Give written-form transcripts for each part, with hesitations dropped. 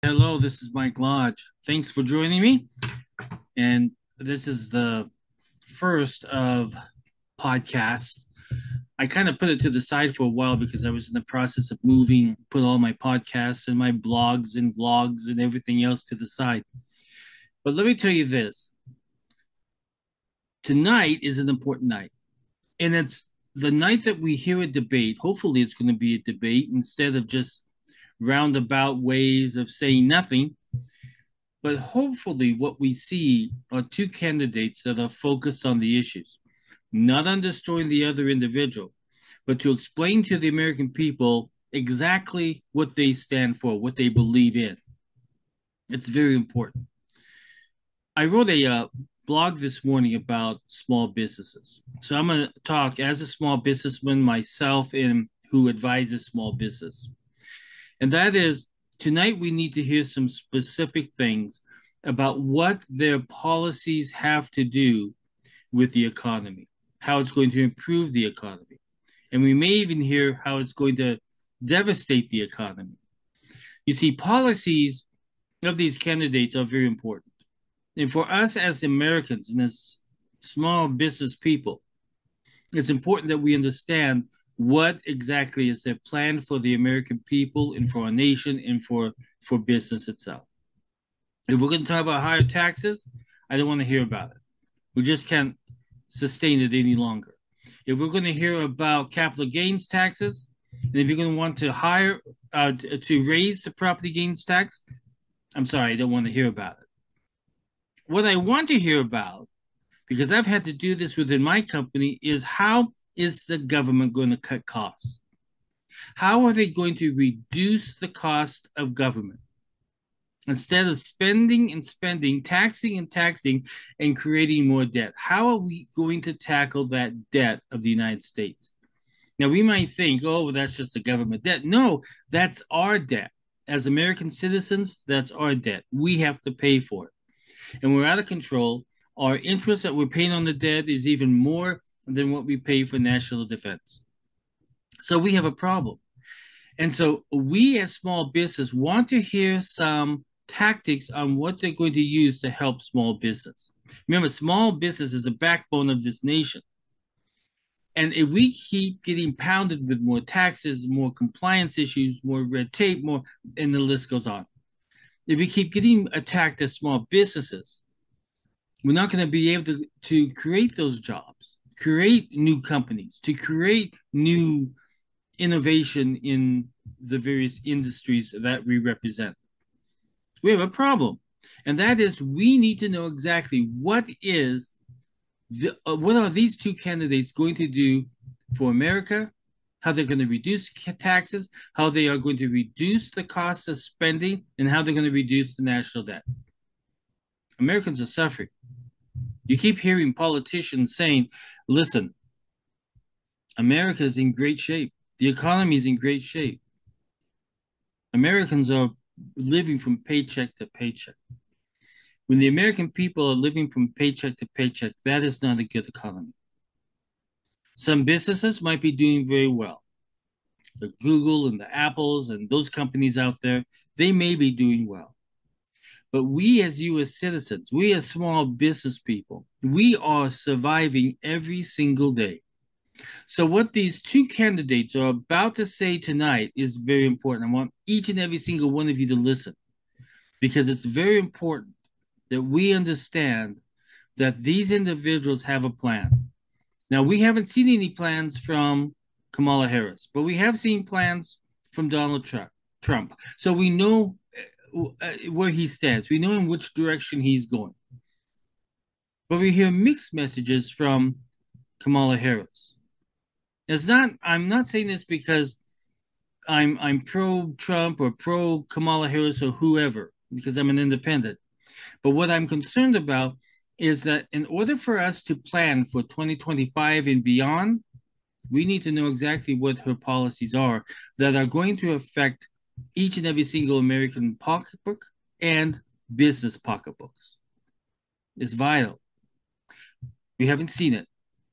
Hello, this is Mike Lodge. Thanks for joining me. And this is the first of podcasts. I kind of put it to the side for a while because I was in the process of moving, put all my podcasts and my blogs and vlogs and everything else to the side. But let me tell you this, tonight is an important night. And it's the night that we hear a debate. Hopefully, it's going to be a debate instead of just roundabout ways of saying nothing. But hopefully, what we see are two candidates that are focused on the issues, not on destroying the other individual, but to explain to the American people exactly what they stand for, what they believe in. It's very important. I wrote a blog this morning about small businesses. So I'm going to talk as a small businessman myself and who advises small business. And that is tonight we need to hear some specific things about what their policies have to do with the economy, how it's going to improve the economy. And we may even hear how it's going to devastate the economy. You see, policies of these candidates are very important. And for us as Americans and as small business people, it's important that we understand what exactly is their plan for the American people and for our nation and for business itself. If we're going to talk about higher taxes, I don't want to hear about it. We just can't sustain it any longer. If we're going to hear about capital gains taxes, and if you're going to want to to raise the property gains tax, I'm sorry, I don't want to hear about it. What I want to hear about, because I've had to do this within my company, is how is the government going to cut costs? How are they going to reduce the cost of government? Instead of spending and spending, taxing and taxing, and creating more debt, how are we going to tackle that debt of the United States? Now, we might think, oh, well, that's just a government debt. No, that's our debt. As American citizens, that's our debt. We have to pay for it. And we're out of control. Our interest that we're paying on the debt is even more than what we pay for national defense. So we have a problem. And so we as small business want to hear some tactics on what they're going to use to help small business. Remember, small business is the backbone of this nation. And if we keep getting pounded with more taxes, more compliance issues, more red tape, more, and the list goes on. If we keep getting attacked as small businesses, we're not going to be able to create those jobs, create new companies, to create new innovation in the various industries that we represent. We have a problem, and that is we need to know exactly what are these two candidates going to do for America, how they're going to reduce taxes, how they are going to reduce the cost of spending, and how they're going to reduce the national debt. Americans are suffering. You keep hearing politicians saying, listen, America is in great shape. The economy is in great shape. Americans are living from paycheck to paycheck. When the American people are living from paycheck to paycheck, that is not a good economy. Some businesses might be doing very well. The Google and the Apples and those companies out there, they may be doing well. But we as US citizens, we as small business people, we are surviving every single day. So what these two candidates are about to say tonight is very important. I want each and every single one of you to listen because it's very important that we understand that these individuals have a plan. Now, we haven't seen any plans from Kamala Harris, but we have seen plans from Donald Trump. So we know where he stands. We know in which direction he's going. But we hear mixed messages from Kamala Harris. I'm not saying this because I'm pro Trump or pro Kamala Harris or whoever, because I'm an independent. But what I'm concerned about is that in order for us to plan for 2025 and beyond, we need to know exactly what her policies are that are going to affect each and every single American pocketbook and business pocketbooks. It's vital. We haven't seen it.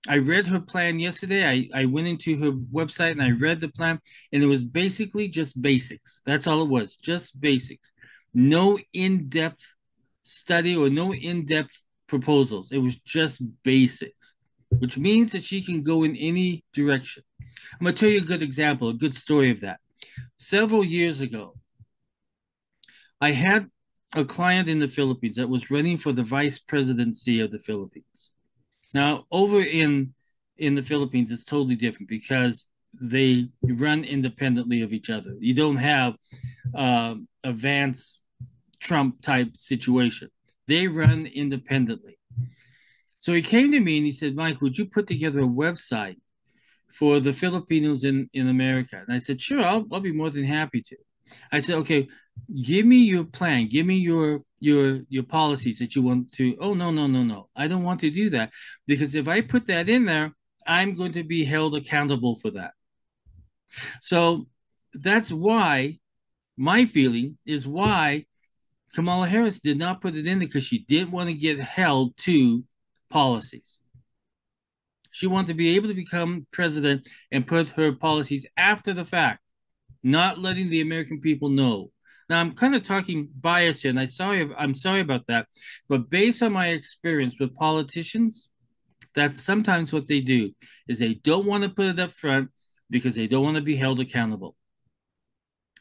I read her plan yesterday. I went into her website and I read the plan, and it was basically just basics. That's all it was, just basics. no in-depth study or no in-depth proposals. It was just basics, which means that she can go in any direction. I'm going to tell you a good example, a good story of that. Several years ago, I had a client in the Philippines that was running for the vice presidency of the Philippines. Now, over in the Philippines, it's totally different because they run independently of each other. You don't have a Vance Trump type situation. They run independently. So he came to me and he said, Mike, would you put together a website for the Filipinos in America? And I said, sure, I'll be more than happy to. I said, okay, give me your plan. Give me your policies that you want to. Oh, no, no, no, no. I don't want to do that because if I put that in there, I'm going to be held accountable for that. So that's why my feeling is why Kamala Harris did not put it in there because she didn't want to get held to policies. She wanted to be able to become president and put her policies after the fact, not letting the American people know. Now I'm kind of talking bias here, and I'm sorry about that. But based on my experience with politicians, that's sometimes what they do is they don't want to put it up front because they don't want to be held accountable.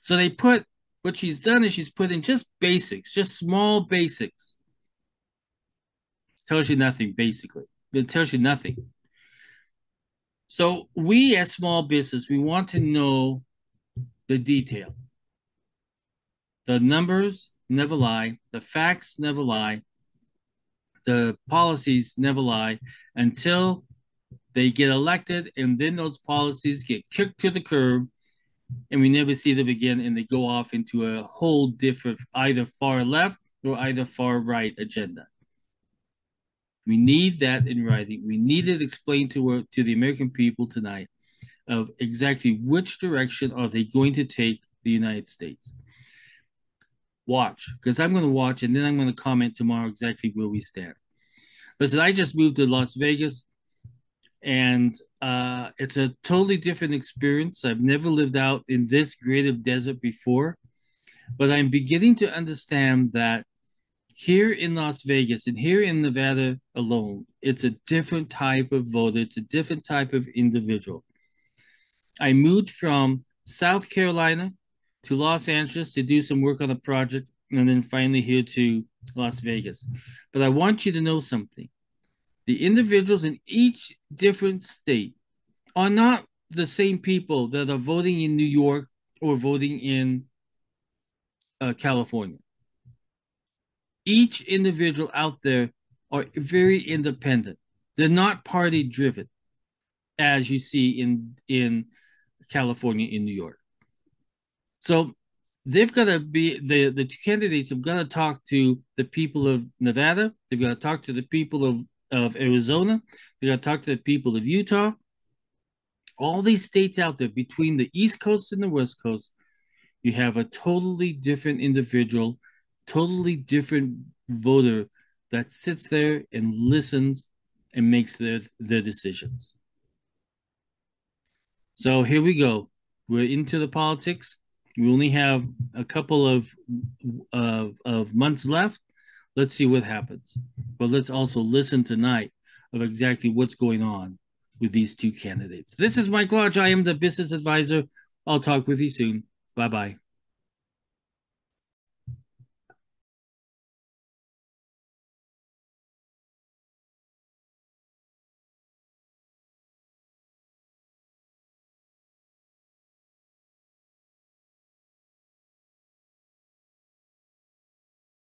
So they put what she's done is she's put in just basics, just small basics. Tells you nothing, basically. It tells you nothing. So we as small business, we want to know the detail. The numbers never lie. The facts never lie. The policies never lie until they get elected, and then those policies get kicked to the curb, and we never see them again, and they go off into a whole different, either far left or either far right agenda. We need that in writing. We need it explained to the American people tonight of exactly which direction are they going to take the United States. Watch, because I'm going to watch, and then I'm going to comment tomorrow exactly where we stand. Listen, I just moved to Las Vegas, and it's a totally different experience. I've never lived out in this great of desert before, but I'm beginning to understand that here in Las Vegas and here in Nevada alone, it's a different type of voter. It's a different type of individual. I moved from South Carolina to Los Angeles to do some work on a project, and then finally here to Las Vegas. But I want you to know something. The individuals in each different state are not the same people that are voting in New York or voting in California. Each individual out there are very independent. They're not party driven, as you see in California, in New York. So they've got to be the two candidates have got to talk to the people of Nevada. They've got to talk to the people of Arizona. They've got to talk to the people of Utah. All these states out there between the East Coast and the West Coast, you have a totally different individual, totally different voter that sits there and listens and makes their decisions. So here we go. We're into the politics. We only have a couple of months left. Let's see what happens. But let's also listen tonight of exactly what's going on with these two candidates. This is Mike Lodge. I am the business advisor. I'll talk with you soon. Bye-bye.